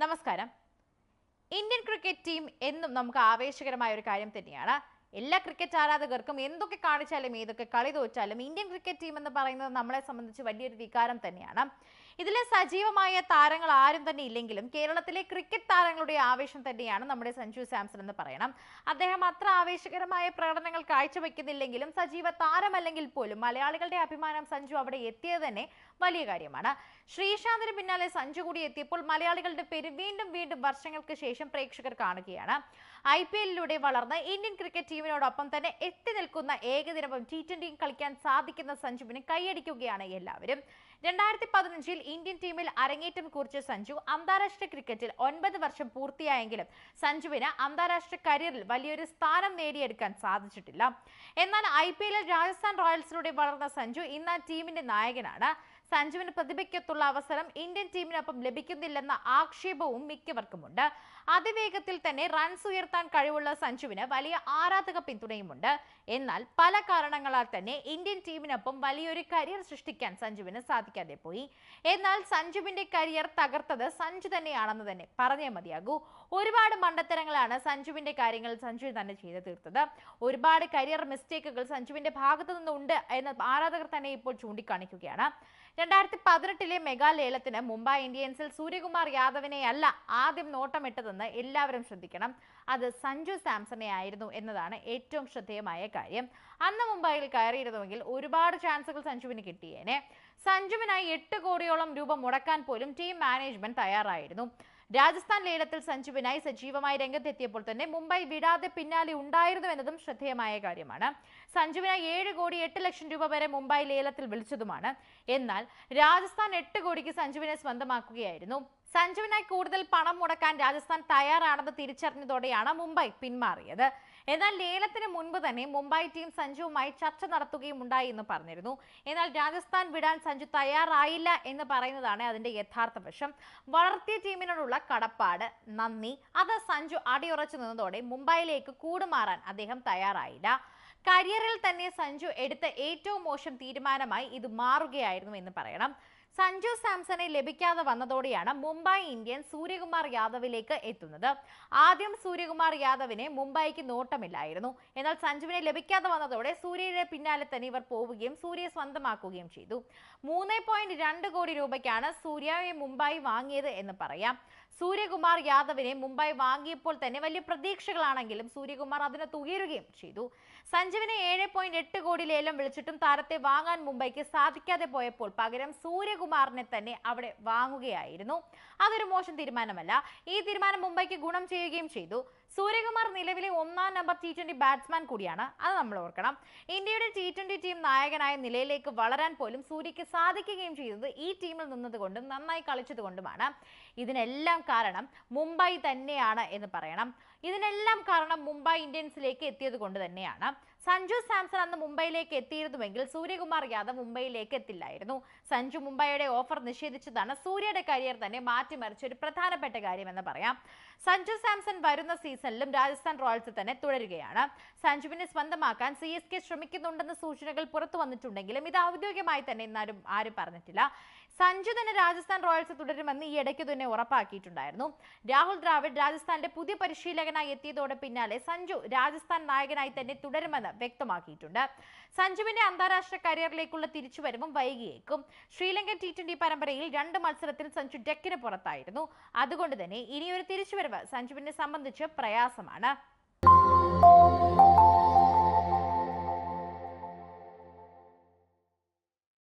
നമസ്കാരം. Indian cricket team എന്നും നമുക്ക് ആവേശകരമായ ഒരു കാര്യം തന്നെയാണ്. എല്ലാ ക്രിക്കറ്റ് ആരാധകർക്കും എന്തൊക്കെ കാണിച്ചാലും ഏതൊക്കെ കളി തോറ്റാലും ഇന്ത്യൻ ക്രിക്കറ്റ് ടീം എന്ന് പറയുന്നത് നമ്മളെ സംബന്ധിച്ച് വലിയൊരു വികാരം തന്നെയാണ്. ഇതിലെ സജീവമായ താരങ്ങൾ ആരും തന്നെ ഇല്ലെങ്കിലും കേരളത്തിലെ ക്രിക്കറ്റ് താരങ്ങളുടെ ആവേശം തന്നെയാണ് നമ്മുടെ സഞ്ജു സാംസൺ എന്ന് പറയണം. അദ്ദേഹം അത്ര ആവേശകരമായ പ്രകടനങ്ങൾ കാഴ്ചവെക്കുന്നില്ലെങ്കിലും സജീവ താരമല്ലെങ്കിൽ പോലും മലയാളികളുടെ അഭിമാനം സഞ്ജു അവിടെ എത്തിയത് തന്നെ വലിയ കാര്യമാണ്. ശ്രീശാന്തിന് പിന്നാലെ സഞ്ജു കൂടി എത്തിയപ്പോൾ മലയാളികളുടെ പേര് വീണ്ടും വീണ്ടും വർഷങ്ങൾക്ക് ശേഷം പ്രേക്ഷകർ കാണുകയാണ്. IPL-ിലൂടെ വളർന്ന ഇന്ത്യൻ ക്രിക്കറ്റ് ടീമിനോടൊപ്പം തന്നെ എത്തി നിൽക്കുന്ന ഏകദിനവും T20യും കളിക്കാൻ സാധിക്കുന്ന സഞ്ജുവിന് കൈയടിക്കുകയാണ് എല്ലാവരും. 2015-ൽ ഇന്ത്യൻ ടീമിൽ അരങ്ങേറ്റം കുറിച്ച സഞ്ജു അന്താരാഷ്ട്ര ക്രിക്കറ്റിൽ 9 വർഷം പൂർത്തിയായെങ്കിലും സഞ്ജുവിന് അന്താരാഷ്ട്ര കരിയറിൽ വലിയൊരു സ്ഥാനം നേടിയെടുക്കാൻ സാധിച്ചിട്ടില്ല. എന്നാൽ IPL-ൽ രാജസ്ഥാൻ റോയൽസിലൂടെ വളർന്ന സഞ്ജു ഇന്ന് ടീമിന്റെ നായകനാണ്. സഞ്ജുവിന് പ്രതിഭയ്ക്കൊത്തുള്ള അവസരം ഇന്ത്യൻ ടീമിനൊപ്പം ലഭിക്കുന്നില്ലെന്ന ആക്ഷേപവും മിക്കവർക്കുമുണ്ട്. അതിവേഗത്തിൽ തന്നെ റൺസ് ഉയർത്താൻ കഴിവുള്ള സഞ്ജുവിന് വലിയ ആരാധക പിന്തുണയുമുണ്ട്. എന്നാൽ പല കാരണങ്ങളാൽ തന്നെ ഇന്ത്യൻ ടീമിനൊപ്പം വലിയൊരു കരിയർ സൃഷ്ടിക്കാൻ സഞ്ജുവിന് സാധിക്കാതെ പോയി. എന്നാൽ സഞ്ജുവിന്റെ കരിയർ തകർത്തത് സഞ്ജു തന്നെയാണെന്ന് തന്നെ പറഞ്ഞേ മതിയാകൂ. ഒരുപാട് മണ്ടത്തരങ്ങളാണ് സഞ്ജുവിന്റെ കാര്യങ്ങൾ സഞ്ജു തന്നെ ചെയ്തു തീർത്തത്. ഒരുപാട് കരിയർ മിസ്റ്റേക്കുകൾ സഞ്ജുവിന്റെ ഭാഗത്തു നിന്നുണ്ട് എന്ന് ആരാധകർ തന്നെ ഇപ്പോൾ ചൂണ്ടിക്കാണിക്കുകയാണ്. 2018-ലെ മെഗാ ലേലത്തിന് മുംബൈ ഇന്ത്യൻസിൽ സൂര്യകുമാർ യാദവിനെ അല്ല ആദ്യം നോട്ടമിട്ടതെന്ന് എല്ലാവരും ശ്രദ്ധിക്കണം. അത് സഞ്ജു സാംസണെ ആയിരുന്നു എന്നതാണ് ഏറ്റവും ശ്രദ്ധേയമായ കാര്യം. അന്ന് മുംബൈയിൽ കയറിയിരുന്നുവെങ്കിൽ ഒരുപാട് ചാൻസുകൾ സഞ്ജുവിന് കിട്ടിയേനെ. സഞ്ജുവിനായി 8 കോടിയോളം രൂപ മുടക്കാൻ പോലും ടീം മാനേജ്മെന്റ് തയ്യാറായിരുന്നു. രാജസ്ഥാൻ ലേലത്തിൽ സഞ്ജുവിനായി സജീവമായി രംഗത്തെത്തിയപ്പോൾ തന്നെ മുംബൈ വിടാതെ പിന്നാലെ ഉണ്ടായിരുന്നു എന്നതും ശ്രദ്ധേയമായ കാര്യമാണ്. സഞ്ജുവിനായി 7 കോടി 8 ലക്ഷം രൂപ വരെ മുംബൈ ലേലത്തിൽ വിളിച്ചതുമാണ്. എന്നാൽ രാജസ്ഥാൻ 8 കോടിക്ക് സഞ്ജുവിനെ സ്വന്തമാക്കുകയായിരുന്നു. സഞ്ജുവിനായി കൂടുതൽ പണം മുടക്കാൻ രാജസ്ഥാൻ തയ്യാറാണെന്ന് തിരിച്ചറിഞ്ഞതോടെയാണ് മുംബൈ പിന്മാറിയത്. എന്നാൽ ലേലത്തിന് മുൻപ് തന്നെ മുംബൈ ടീം സഞ്ജുവുമായി ചർച്ച നടത്തുകയും ഉണ്ടായി എന്ന് പറഞ്ഞിരുന്നു. എന്നാൽ രാജസ്ഥാൻ വിടാൻ സഞ്ജു തയ്യാറായില്ല എന്ന് പറയുന്നതാണ് അതിന്റെ യഥാർത്ഥ വശം. വളർത്തിയ ടീമിനോടുള്ള കടപ്പാട്, നന്ദി, അത് സഞ്ജു അടിയുറച്ചു നിന്നതോടെ മുംബൈയിലേക്ക് കൂടുമാറാൻ അദ്ദേഹം തയ്യാറായില്ല. കരിയറിൽ തന്നെ സഞ്ജു എടുത്ത ഏറ്റവും മോശം തീരുമാനമായി ഇത് മാറുകയായിരുന്നു എന്ന് പറയണം. സഞ്ജു സാംസണെ ലഭിക്കാതെ വന്നതോടെയാണ് മുംബൈ ഇന്ത്യൻസ് സൂര്യകുമാർ യാദവിലേക്ക് എത്തുന്നത്. ആദ്യം സൂര്യകുമാർ യാദവിനെ മുംബൈക്ക് നോട്ടമില്ലായിരുന്നു. എന്നാൽ സഞ്ജുവിനെ ലഭിക്കാതെ വന്നതോടെ സൂര്യയുടെ പിന്നാലെ തന്നെ ഇവർ പോവുകയും സൂര്യയെ സ്വന്തമാക്കുകയും ചെയ്തു. 3.2 കോടി രൂപയ്ക്കാണ് സൂര്യയെ മുംബൈ വാങ്ങിയത് എന്ന് പറയാം. സൂര്യകുമാർ യാദവിനെ മുംബൈ വാങ്ങിയപ്പോൾ തന്നെ വലിയ പ്രതീക്ഷകളാണെങ്കിലും സൂര്യകുമാർ അതിനകത്ത് ഉയരുകയും ചെയ്തു. സഞ്ജുവിനെ 7.8 കോടി ലേലം വിളിച്ചിട്ടും താരത്തെ വാങ്ങാൻ മുംബൈക്ക് സാധിക്കാതെ പോയപ്പോൾ പകരം സൂര്യകുമാറിനെ തന്നെ അവിടെ വാങ്ങുകയായിരുന്നു. അതൊരു മോശം തീരുമാനമല്ല. ഈ തീരുമാനം മുംബൈക്ക് ഗുണം ചെയ്യുകയും ചെയ്തു. സൂര്യകുമാർ നിലവിലെ 1ാം നമ്പർ T20 ബാറ്റ്സ്മാൻ കൂടിയാണ്. അത് നമ്മൾ ഓർക്കണം. ഇന്ത്യയുടെ T20 ടീം നായകനായ നിലയിലേക്ക് വളരാൻ പോലും സൂര്യക്ക് സാധിക്കുകയും ചെയ്തത് ഈ ടീമിൽ നിന്നതുകൊണ്ടും നന്നായി കളിച്ചതുകൊണ്ടുമാണ്. ഇതിനെല്ലാം കാരണം മുംബൈ തന്നെയാണ് എന്ന് പറയണം. ഇതിനെല്ലാം കാരണം മുംബൈ ഇന്ത്യൻസിലേക്ക് എത്തിയത് കൊണ്ട് തന്നെയാണ്. സഞ്ജു സാംസൺ അന്ന് മുംബൈയിലേക്ക് എത്തിയിരുന്നുവെങ്കിൽ സൂര്യകുമാർ യാദവ് മുംബൈയിലേക്ക് എത്തില്ലായിരുന്നു. സഞ്ജു മുംബൈയുടെ ഓഫർ നിഷേധിച്ചതാണ് സൂര്യയുടെ കരിയർ തന്നെ മാറ്റിമറിച്ച ഒരു പ്രധാനപ്പെട്ട കാര്യമെന്ന് പറയാം. സഞ്ജു സാംസൺ വരുന്ന സീസണിലും രാജസ്ഥാൻ റോയൽസിൽ തന്നെ തുടരുകയാണ്. സഞ്ജുവിനെ സ്വന്തമാക്കാൻ CSK ശ്രമിക്കുന്നുണ്ടെന്ന സൂചനകൾ പുറത്തു വന്നിട്ടുണ്ടെങ്കിലും ഇത് ഔദ്യോഗികമായി തന്നെ എന്നാരും ആരും പറഞ്ഞിട്ടില്ല. സഞ്ജു തന്നെ രാജസ്ഥാൻ റോയൽസ് തുടരുമെന്ന് ഈ ഇടയ്ക്ക് തന്നെ ഉറപ്പാക്കിയിട്ടുണ്ടായിരുന്നു. രാഹുൽ ദ്രാവിഡ് രാജസ്ഥാന്റെ പുതിയ പരിശീലകനായി എത്തിയതോടെ പിന്നാലെ സഞ്ജു രാജസ്ഥാൻ നായകനായി തന്നെ തുടരുമെന്ന് വ്യക്തമാക്കിയിട്ടുണ്ട്. സഞ്ജുവിന്റെ അന്താരാഷ്ട്ര കരിയറിലേക്കുള്ള തിരിച്ചുവരവും വൈകിയേക്കും. ശ്രീലങ്കൻ T20 പരമ്പരയിൽ 2 മത്സരത്തിൽ സഞ്ജു ഡെക്കിന് പുറത്തായിരുന്നു. അതുകൊണ്ട് തന്നെ ഇനിയൊരു തിരിച്ചുവരവ് സഞ്ജുവിനെ സംബന്ധിച്ച് പ്രയാസമാണ്.